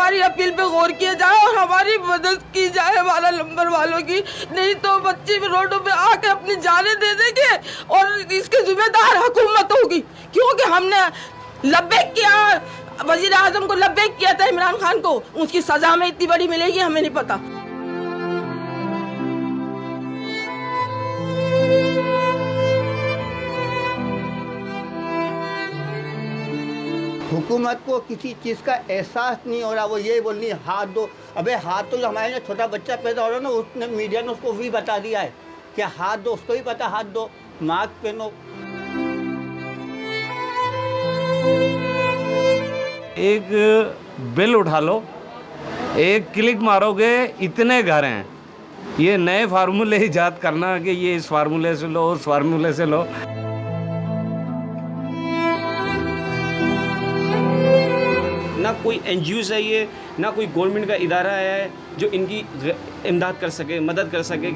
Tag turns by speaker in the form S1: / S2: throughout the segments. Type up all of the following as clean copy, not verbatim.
S1: हमारी अपील पे गौर किया जाए और हमारी मदद की जाए 12 नंबर वालों की, नहीं तो बच्चे रोडों पे आके अपनी जानें दे देंगे और इसके जिम्मेदार हुकूमत होगी, क्योंकि हमने लब्बैक किया, वजीर आजम को लब्बैक किया था इमरान खान को, उसकी सजा में इतनी बड़ी मिलेगी हमें नहीं पता।
S2: हुकूमत को किसी चीज़ का एहसास नहीं हो रहा, वो ये बोल रही हाथ दो। अबे हाथ तो जो हमारे यहाँ छोटा बच्चा पैदा हो रहा है ना, उसने मीडिया ने उसको भी बता दिया है कि हाथ दो, उसको भी पता हाथ दो, मास्क पहनो।
S3: एक बिल उठा लो, एक क्लिक मारोगे, इतने घर हैं। ये नए फार्मूले ईजाद करना कि ये इस फार्मूले से लो, उस फार्मूले से लो।
S4: ना कोई एनजीओज़ है ये, ना कोई गवर्नमेंट का इदारा है जो इनकी इमदाद कर सके, मदद कर सके।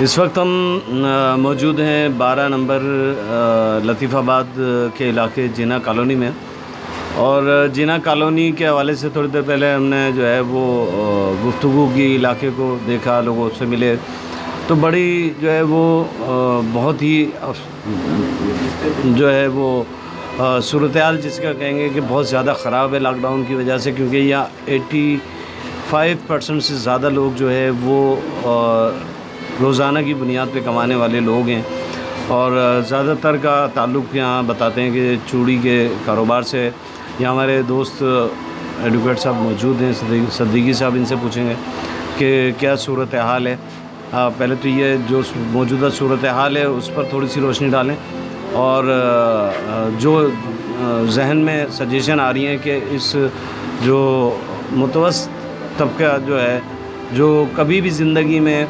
S3: इस वक्त हम मौजूद हैं 12 नंबर लतीफ़ाबाद के इलाके जीना कॉलोनी में, और जीना कॉलोनी के हवाले से थोड़ी देर पहले हमने जो है वो गुफ्तगू की, इलाके को देखा, लोगों से मिले, तो बड़ी जो है वो बहुत ही जो है वो सूरत-ए-हाल जिसका कहेंगे कि बहुत ज़्यादा ख़राब है लॉकडाउन की वजह से, क्योंकि यहाँ 85% से ज़्यादा लोग जो है वो रोज़ाना की बुनियाद पे कमाने वाले लोग हैं, और ज़्यादातर का ताल्लुक़ यहाँ बताते हैं कि चूड़ी के कारोबार से। यहाँ हमारे दोस्त एडवोकेट साहब मौजूद हैं, सद्दीकी साहब, इनसे पूछेंगे कि क्या सूरत-ए-हाल है। पहले तो ये जो मौजूदा सूरत-ए-हाल है उस पर थोड़ी सी रोशनी डालें, और जो जहन में सजेशन आ रही हैं कि इस जो मुतवस्सित तबका जो है, जो कभी भी ज़िंदगी में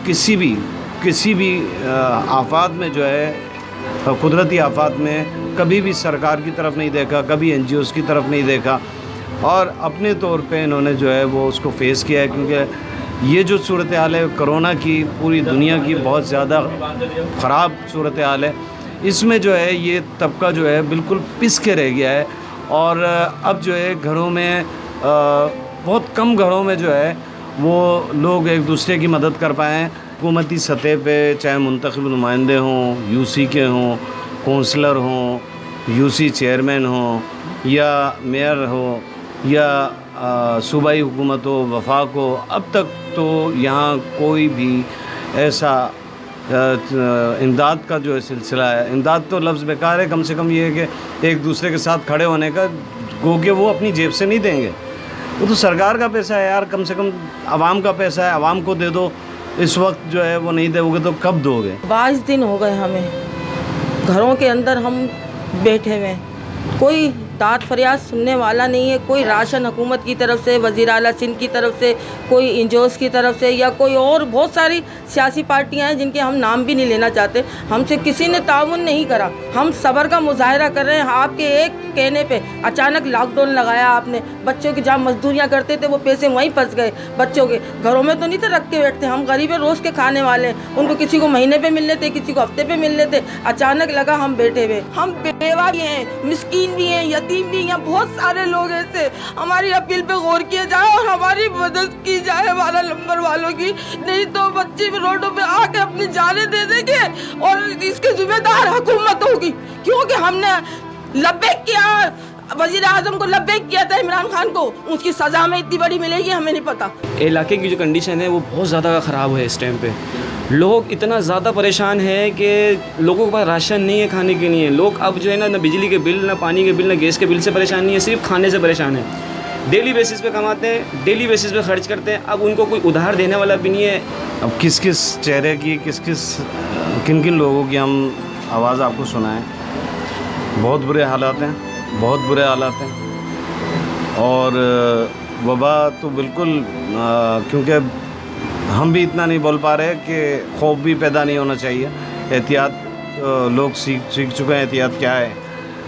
S3: किसी भी आफ़ात में जो है, कुदरती आफ़ात में कभी भी सरकार की तरफ नहीं देखा, कभी एनजीओज़ की तरफ नहीं देखा, और अपने तौर पे इन्होंने जो है वो उसको फ़ेस किया है। क्योंकि ये जो सूरत हाल है कोरोना की, पूरी दुनिया की बहुत ज़्यादा ख़राब सूरत हाल है, इसमें जो है ये तबका जो है बिल्कुल पिस के रह गया है। और अब जो है घरों में बहुत कम घरों में जो है वो लोग एक दूसरे की मदद कर पाएँ। हुकूमती सतह पे चाहे मुंतखब नुमाइंदे हों, यूसी के हों, कौंसलर हों, यूसी चेयरमैन हों, या मेयर हो, या सूबाई हुकूमत हो, वफाक हो, अब तक तो यहाँ कोई भी ऐसा इमदाद का जो है सिलसिला है, इमदाद तो लफ्ज़ बेकार है, कम से कम ये है कि एक दूसरे के साथ खड़े होने का, गो के वो अपनी जेब से नहीं देंगे, वो तो सरकार का पैसा है यार, कम से कम आवाम का पैसा है, आवाम को दे दो। इस वक्त जो है वो नहीं दोगे तो कब दोगे?
S1: 22 दिन हो गए हमें घरों के अंदर हम बैठे हुए, कोई दाद फरियाद सुनने वाला नहीं है। कोई राशन हुकूमत की तरफ से, वज़ीर आला सिंध की तरफ से, कोई इंजोस की तरफ से, या कोई और बहुत सारी सियासी पार्टियां हैं जिनके हम नाम भी नहीं लेना चाहते, हमसे किसी ने ताउन नहीं करा। हम सब्र का मुजाहरा कर रहे हैं। आपके एक कहने पे अचानक लॉकडाउन लगाया आपने, बच्चों की जहाँ मजदूरियाँ करते थे वो पैसे वहीं फंस गए। बच्चों के घरों में तो नहीं थे रख के बैठते, हम गरीब हैं, रोज़ के खाने वाले, उनको किसी को महीने पे मिलने थे, किसी को हफ्ते पे मिलने थे, अचानक लगा हम बैठे हुए। हम बेवा भी हैं, मिस्कीन भी हैं, यतीम भी हैं, बहुत सारे लोग ऐसे। हमारी अपील पे गौर किया जाए और हमारी मदद की जाए 12 नंबर वालों की, नहीं तो बच्चे रोडों पे आके अपनी जानें दे देंगे और इसके जिम्मेदार हुकूमत होगी, क्योंकि हमने लब्बैक किया, वज़ीर आज़म को लब्बैक किया था इमरान खान को, उसकी सजा में इतनी बड़ी मिलेगी हमें नहीं पता।
S4: इलाके की जो कंडीशन है वो बहुत ज़्यादा ख़राब है। इस टाइम पे लोग इतना ज़्यादा परेशान हैं कि लोगों के पास राशन नहीं है खाने के लिए। लोग अब जो है ना बिजली के बिल, ना पानी के बिल, ना गैस के बिल से परेशान नहीं है, सिर्फ खाने से परेशान है। डेली बेसिस पे कमाते हैं, डेली बेसिस पे खर्च करते हैं, अब उनको कोई उधार देने वाला भी नहीं है।
S3: अब किस किस चेहरे की, किन किन लोगों की हम आवाज़ आपको सुनाएं। बहुत बुरे हालात हैं, बहुत बुरे हालात हैं, और वबा तो बिल्कुल, क्योंकि हम भी इतना नहीं बोल पा रहे कि खौफ भी पैदा नहीं होना चाहिए। एहतियात लोग सीख चुके हैं, एहतियात क्या है,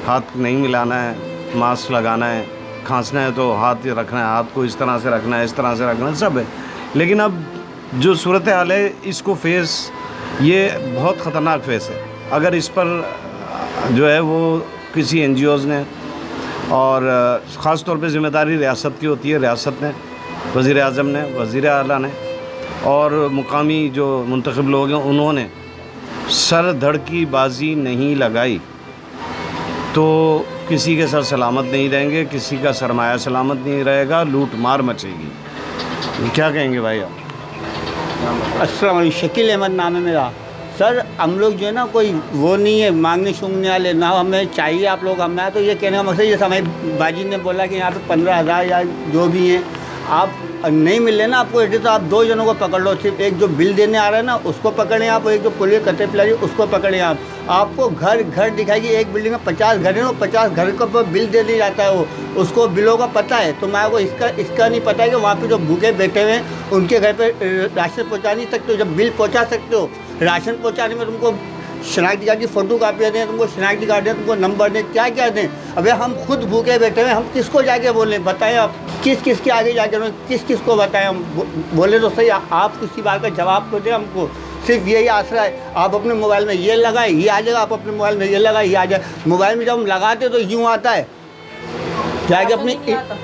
S3: हाथ नहीं मिलाना है, मास्क लगाना है, खांसना है तो हाथ रखना है, हाथ को इस तरह से रखना है, इस तरह से रखना है, सब है। लेकिन अब जो सूरत हाल है इसको फेस ये बहुत ख़तरनाक फेस है। अगर इस पर जो है वो किसी NGOs ने और ख़ास तौर पे ज़िम्मेदारी रियासत की होती है, रियासत ने, वज़ीर आज़म ने, वज़ीर आला ने और मुकामी जो मुंतखब लोग हैं उन्होंने सर धड़ की बाजी नहीं लगाई तो किसी के सर सलामत नहीं रहेंगे, किसी का सरमाया सलामत नहीं रहेगा, लूट मार मचेगी। क्या कहेंगे भाई आप?
S2: अस्सलाम वालेकुम, शकील अहमद नाम है मेरा। सर हम लोग जो है ना कोई वो नहीं है मांगने शूंगने वाले, ना हमें चाहिए आप लोग, हमें तो ये कहने का मकसद, जैसे हमारी बाजी ने बोला कि यहाँ पे 15,000 या जो भी हैं आप नहीं मिल रहे ना आपको एड्रेस, तो आप 2 जनों को पकड़ लो, सिर्फ एक जो बिल देने आ रहा है ना उसको पकड़ें आप, एक जो पुलिस कतरे पिला उसको पकड़ें आप। आपको घर घर दिखाएगी, एक बिल्डिंग में 50 घर हैं, वो 50 घर का बिल दे दिया जाता है, वो उसको बिलों का पता है। तो मैं वो इसका नहीं पता है कि वहाँ पे जो भूखे बैठे हुए हैं उनके घर पे राशन पहुँचा नहीं सकते हो, जब बिल पहुँचा सकते हो। राशन पहुँचाने में तुमको शनाख्ती कार्ड की फ़ोटो कापी दें, तुमको शनाख्ती कार्ड दें, तुमको नंबर दें, क्या क्या दें। अबे हम खुद भूखे बैठे हुए, हम किसको जाके बोलें? बताएं आप, किस के आगे जाके किस को बताएं हम? बोले तो सही, आप किसी बात का जवाब तो दें हमको। सिर्फ यही आसरा है, आप अपने मोबाइल में ये लगाए ये आ जाएगा, आप अपने मोबाइल में ये लगाए ये आ जाए। मोबाइल में जब हम लगाते तो यूँ आता है, जाके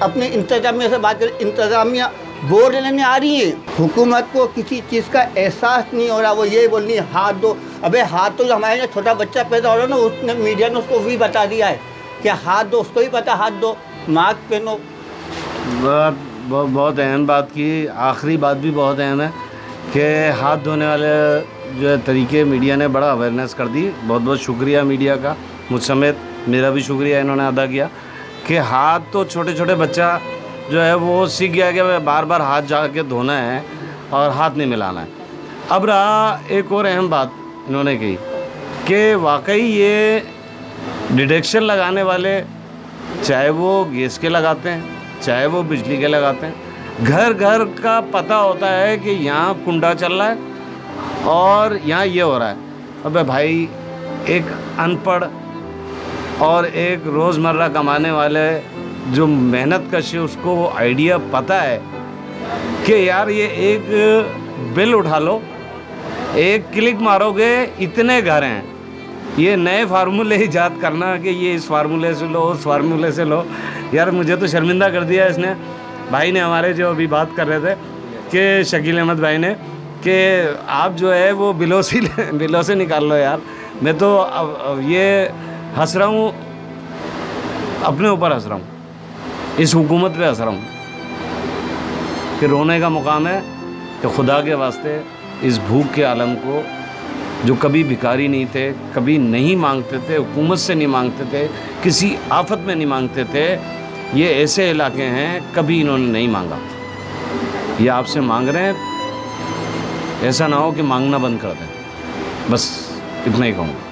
S2: अपने इंतजामिया से बात करें, इंतजामिया बोर्ड लेने आ रही है। हुकूमत को किसी चीज़ का एहसास नहीं हो रहा, वो यही बोल रही है हाथ दो। अबे हाथ तो जो हमारे यहाँ छोटा बच्चा पैदा हो रहा है ना, उसने मीडिया ने उसको भी बता दिया है कि हाथ दो, उसको ही पता हाथ दो, मास्क पहनो।
S3: बहुत अहम बात की। आखिरी बात भी बहुत अहम है कि हाथ धोने वाले जो है तरीके मीडिया ने बड़ा अवेयरनेस कर दी। बहुत बहुत शुक्रिया मीडिया का, मुझ समेत मेरा भी शुक्रिया इन्होंने अदा किया कि हाथ तो छोटे छोटे बच्चा जो है वो सीख गया कि बार बार हाथ जाके धोना है और हाथ नहीं मिलाना है। अब रहा एक और अहम बात इन्होंने कही कि वाकई ये डिटेक्शन लगाने वाले, चाहे वो गैस के लगाते हैं चाहे वो बिजली के लगाते हैं, घर घर का पता होता है कि यहाँ कुंडा चल रहा है और यहाँ ये हो रहा है। अबे भाई, एक अनपढ़ और एक रोज़मर्रा कमाने वाले जो मेहनत कश है उसको वो आइडिया पता है कि यार ये एक बिल उठा लो, एक क्लिक मारोगे इतने घर हैं। ये नए फार्मूले ईजाद करना कि ये इस फार्मूले से लो उस फार्मूले से लो, यार मुझे तो शर्मिंदा कर दिया इसने, भाई ने, हमारे जो अभी बात कर रहे थे कि शकील अहमद भाई ने, कि आप जो है वो बिलों से निकाल लो यार। मैं तो अब ये हंस रहा हूँ, अपने ऊपर हंस रहा हूँ, इस हुकूमत पे हंस रहा हूँ कि रोने का मुकाम है कि खुदा के वास्ते इस भूख के आलम को, जो कभी भिखारी नहीं थे, कभी नहीं मांगते थे, हुकूमत से नहीं मांगते थे, किसी आफत में नहीं मांगते थे, ये ऐसे इलाके हैं कभी इन्होंने नहीं मांगा। ये आपसे मांग रहे हैं, ऐसा ना हो कि मांगना बंद कर दें। बस इतना ही कहूँगा।